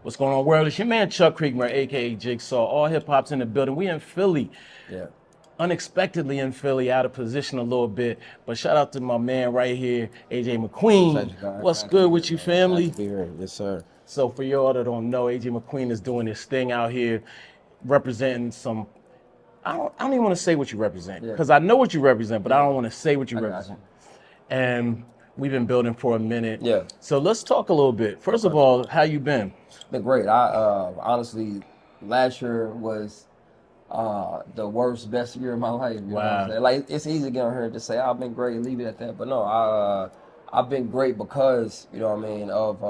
What's going on, world? It's your man Chuck Creekmer, aka Jigsaw. All hip hop's in the building. We in Philly. Yeah. Unexpectedly in Philly, out of position a little bit. But shout out to my man right here, AJ McQueen. What's good with you, family? Glad to be here. Yes, sir. So for y'all that don't know, AJ McQueen is doing his thing out here, representing some. I don't even want to say what you represent, because I know what you represent, but I don't want to say what you represent. And we've been building for a minute. Yeah. So let's talk a little bit. First of all, how you been? Been great. I honestly, last year was the worst, best year of my life. You know what I'm saying? Like, it's easy to get on here and just say, I've been great and leave it at that. But no, I've been great because, you know what I mean, of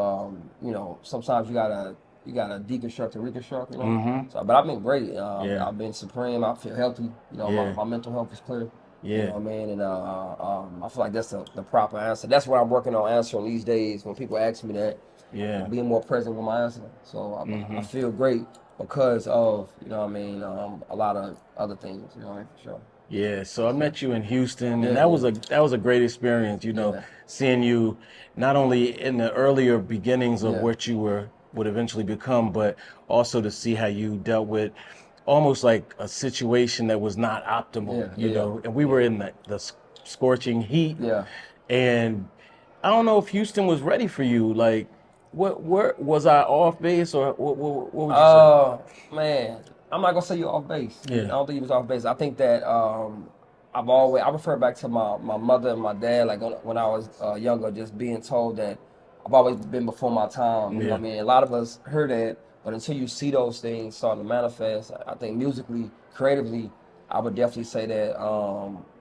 you know, sometimes you gotta deconstruct and reconstruct, you know. So, but I've been great. I've been supreme. I feel healthy. You know, my mental health is clear. Yeah. You know what I mean? And I feel like that's the proper answer. That's what I'm working on answering these days when people ask me that. Yeah. Being more present with my answer. So I feel great because of, you know what I mean, a lot of other things, you know what I mean, for sure. Yeah, so I met you in Houston, and that was a great experience, you know, seeing you not only in the earlier beginnings of what you would eventually become, but also to see how you dealt with almost like a situation that was not optimal, you know, and we were in the scorching heat. Yeah. And I don't know if Houston was ready for you. Like, where was I off base, or what would you say? Man, I'm not gonna say you're off base. Yeah. I don't think you was off base. I think that I refer back to my mother and my dad, like when I was younger, just being told that I've always been before my time. You know what I mean? A lot of us heard that, but until you see those things starting to manifest, I think musically, creatively, I would definitely say that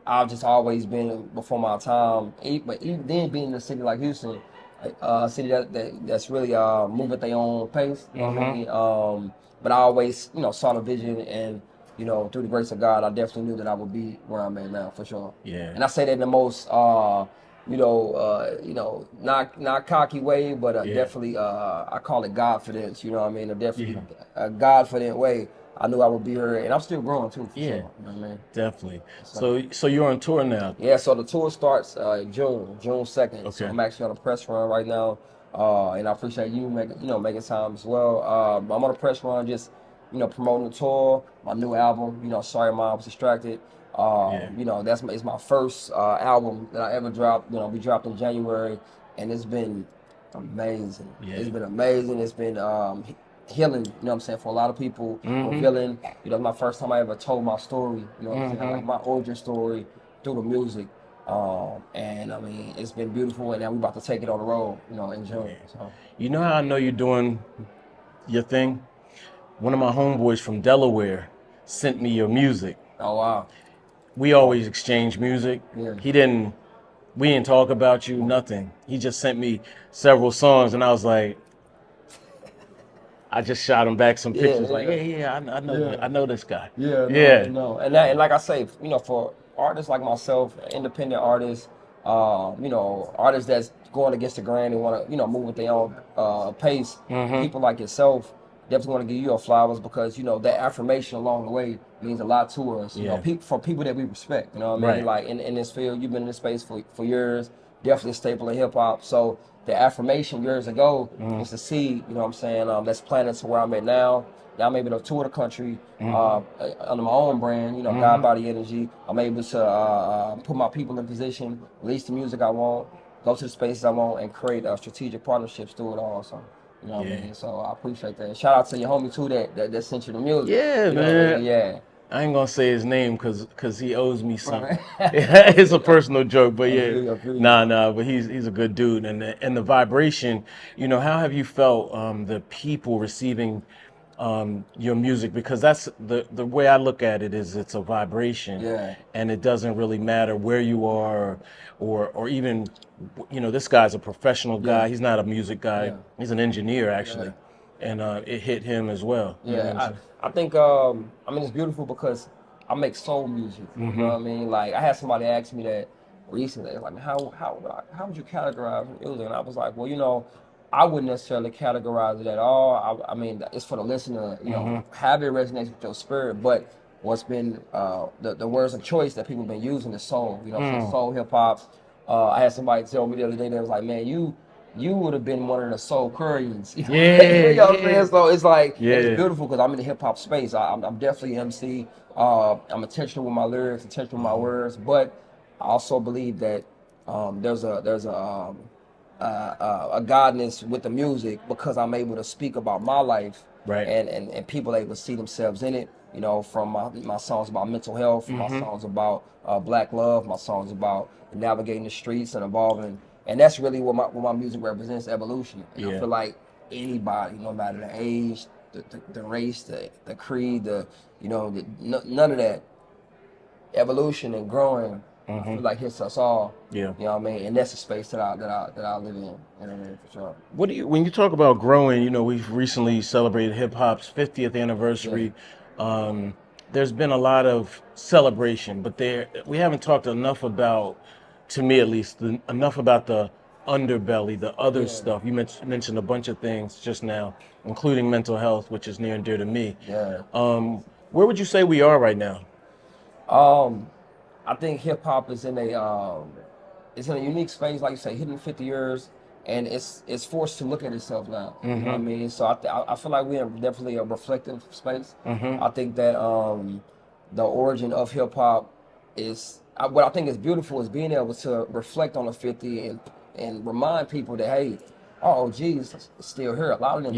I've just always been before my time. But even then, being in a city like Houston, a city that's really moving at their own pace, you know what I mean? But I always, you know, saw the vision, and, you know, through the grace of God, I definitely knew that I would be where I'm at now, for sure. Yeah. And I say that in the most, you know, not cocky way, but definitely, I call it Godfidence, you know what I mean? Definitely a Godfident way. I knew I would be here, and I'm still growing too, for sure. You know what I mean? Definitely. So you're on tour now? Yeah, so the tour starts June 2nd. Okay. So I'm actually on a press run right now, and I appreciate you making time as well. I'm on a press run, just, you know, promoting the tour, my new album. You know, Sorry Mom I Was Distracted. You know, it's my first album that I ever dropped. You know, we dropped in January, and it's been amazing. It's been amazing. It's been healing, you know what I'm saying, for a lot of people. Revealing, you know, my first time I ever told my story, you know what I'm saying, like my origin story through the music. And I mean, it's been beautiful, and now we're about to take it on the road, you know, in June. So. You know how I know you're doing your thing? One of my homeboys from Delaware sent me your music. Oh, wow. We always exchange music. Yeah. We didn't talk about you, nothing. He just sent me several songs, and I was like, I just shot him back some pictures, I know this guy. No. And like I say, you know, for artists like myself, independent artists, you know, artists that's going against the grain and want to, you know, move at their own pace, people like yourself definitely want to give you your flowers, because, you know, that affirmation along the way means a lot to us. You know, for people that we respect, you know what I mean? Like in this field, you've been in this space for years, definitely a staple of hip hop. So the affirmation years ago is the seed, you know what I'm saying, that's planted to where I'm at now. Now I'm able to tour the country under my own brand, you know, God Body Energy. I'm able to put my people in position, release the music I want, go to the spaces I want, and create strategic partnerships through it all. So, you know what I mean? So I appreciate that. Shout out to your homie too that sent you the music. Yeah, you know man. I mean? Yeah. I ain't gonna say his name because he owes me something. It's a personal joke, but but he's a good dude, and the vibration. You know, how have you felt the people receiving your music? Because that's the way I look at it, is it's a vibration, and it doesn't really matter where you are, or even, you know, this guy's a professional guy. He's not a music guy. He's an engineer actually, and it hit him as well. I think I mean, it's beautiful because I make soul music. You know what I mean? Like, I had somebody ask me that recently, like, how would you categorize music? And I was like, well, you know, I wouldn't necessarily categorize it at all. I mean, it's for the listener, you know, have it resonate with your spirit. But what's been the words of choice that people have been using is soul. You know, so soul, hip hop. I had somebody tell me the other day that was like, man, you you would have been one of the soul Koreans. You know Yeah, what I'm saying? So it's like, yeah. it's beautiful because I'm in the hip hop space. I'm definitely MC. I'm intentional with my lyrics, intentional with my words, but I also believe that there's a godness with the music because I'm able to speak about my life, Right. and people able to see themselves in it. You know, from my songs about mental health, my songs about black love, my songs about navigating the streets and evolving, and that's really what my music represents, evolution. And I feel like anybody, no matter the age, the race, the creed, none of that, evolution and growing, I feel like hits us all. Yeah. You know what I mean? And that's a space that I live in. You know what I mean? For sure. What do you, when you talk about growing, you know, we've recently celebrated hip hop's 50th anniversary. There's been a lot of celebration, but we haven't talked enough about, to me at least, enough about the underbelly, the other stuff. You mentioned a bunch of things just now, including mental health, which is near and dear to me. Yeah. Where would you say we are right now? I think hip hop is in a unique space, like you say, hitting 50 years, and it's forced to look at itself now. You know what I mean? So I feel like we're definitely a reflective space. I think that the origin of hip hop is what I think is beautiful is being able to reflect on the 50 and remind people that, hey, oh geez, it's still here. A lot of them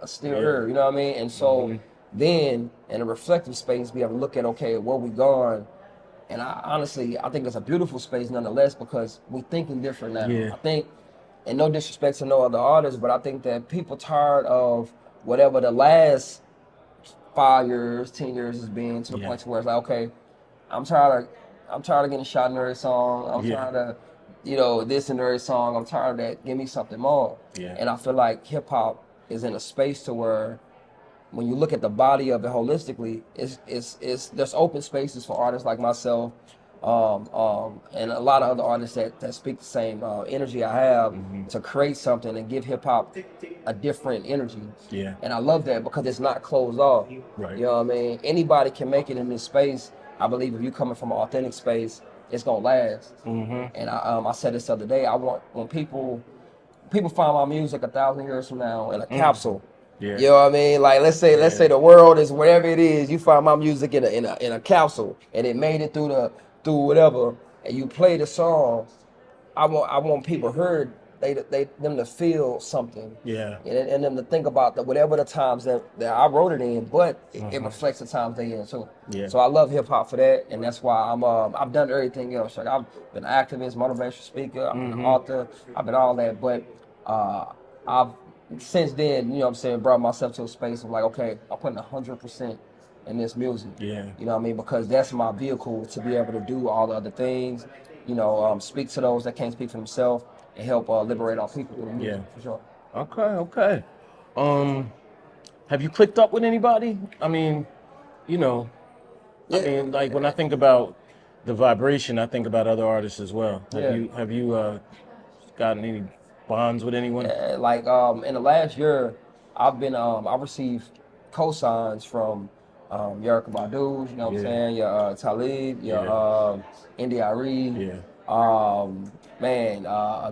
still here. You know what I mean? And so then in a reflective space, be able to look at, okay, where we gone. And I think it's a beautiful space nonetheless because we're thinking different now. I think, and no disrespect to no other artists, but I think that people tired of whatever the last 5 years, 10 years has been, to the point to where it's like, okay, I'm tired of getting shot in every song. I'm tired of, this and every song. I'm tired of that. Give me something more. And I feel like hip hop is in a space to where, when you look at the body of it holistically, there's open spaces for artists like myself, and a lot of other artists that speak the same energy I have to create something and give hip hop a different energy. And I love that because it's not closed off. Right. You know what I mean? Anybody can make it in this space. I believe if you're coming from an authentic space, it's gonna last. And I said this the other day. I want when people find my music 1,000 years from now in a capsule. You know what I mean? Like let's say the world is wherever it is, you find my music in a capsule and it made it through whatever, and you play the song. I want people heard them to feel something. And them to think about whatever the times that I wrote it in, but it reflects the times they in too. So I love hip hop for that, and that's why I've done everything else. Like I've been an activist, motivational speaker, I've been an author, I've been all that, but I've since then, you know what I'm saying, brought myself to a space of like, okay, I'm putting 100% in this music. You know what I mean? Because that's my vehicle to be able to do all the other things, speak to those that can't speak for themselves and help liberate our people through the music, for sure. Okay. Have you clicked up with anybody? I mean, like when I think about the vibration, I think about other artists as well. Have you gotten any bonds with anyone? Like in the last year, I've received cosigns from Erykah Badu, you know what I'm saying, your Talib, your India.Arie,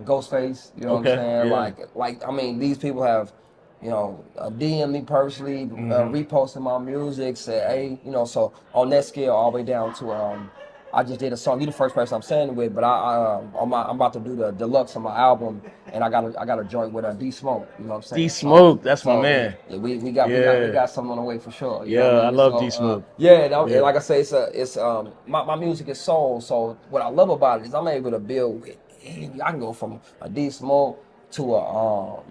Ghostface, you know what I'm saying? Like I mean, these people have, DM me personally, reposting my music, said, hey, so on that scale, all the way down to I just did a song. You the first person I'm saying it with, but I'm about to do the deluxe on my album, and I got a joint with D Smoke. You know what I'm saying? D Smoke, that's my man. Yeah, we got something on the way for sure. You know what I mean? Love D Smoke. And like I say, it's my music is soul. So what I love about it is I'm able to build with. I can go from a D Smoke to a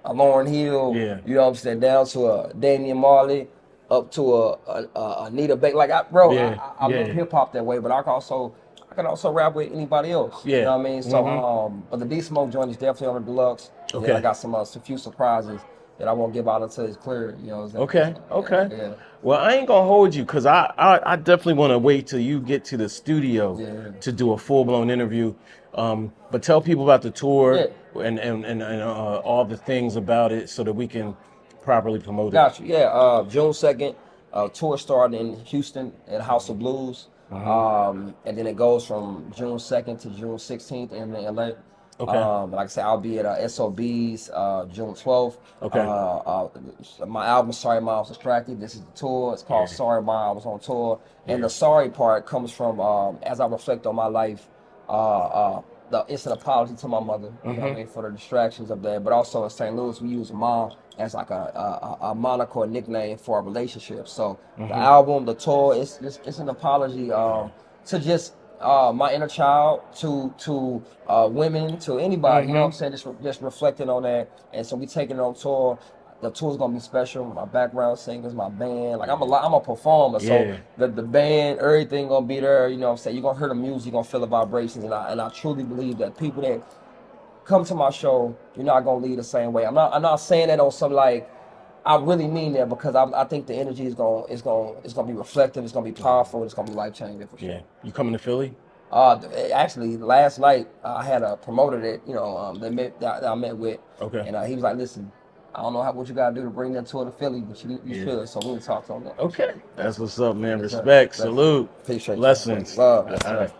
Lauryn Hill. You know what I'm saying? Down to a Damian Marley. Up to a Anita Baker, like I love hip hop that way, but I can also rap with anybody else. You know what I mean? So, but the D Smoke joint is definitely on the deluxe. And then I got some few surprises that I won't give out until it's clear. You know what I'm saying? Okay. Well, I ain't gonna hold you because I definitely want to wait till you get to the studio to do a full blown interview. But tell people about the tour and all the things about it so that we can properly promoted. Got you. June 2nd, tour starting in Houston at House of Blues, and then it goes from June 2nd to June 16th in LA. Okay. Like I said, I'll be at SOB's June 12th. Okay. My album Sorry Ma I Was Distracted. This is the tour. It's called Sorry Ma I Was on Tour. And the sorry part comes from as I reflect on my life, it's an apology to my mother, you know what I mean, for the distractions of that. But also in St. Louis, we use mom as like a moniker or nickname for our relationship. So the album, the tour, it's an apology to just my inner child, to women, to anybody, you know what I'm saying, just reflecting on that. And so we taking it on tour. The tour's gonna be special. My background singers, my band, like I'm a performer, so the band, everything gonna be there. You know what I'm saying? You're gonna hear the music, you're gonna feel the vibrations, and I truly believe that people that come to my show, you're not gonna leave the same way. I'm not saying that on some like, I really mean that, because I think the energy is gonna be reflective, it's gonna be powerful, it's gonna be life changing for sure. Yeah, you coming to Philly? Actually, last night I had a promoter that that I met with, and he was like, "Listen, I don't know what you gotta do to bring that tour to Philly, but you should." So we'll talk on that. Okay, that's what's up, man. Respect, salute, Appreciate blessings. Love. That's right.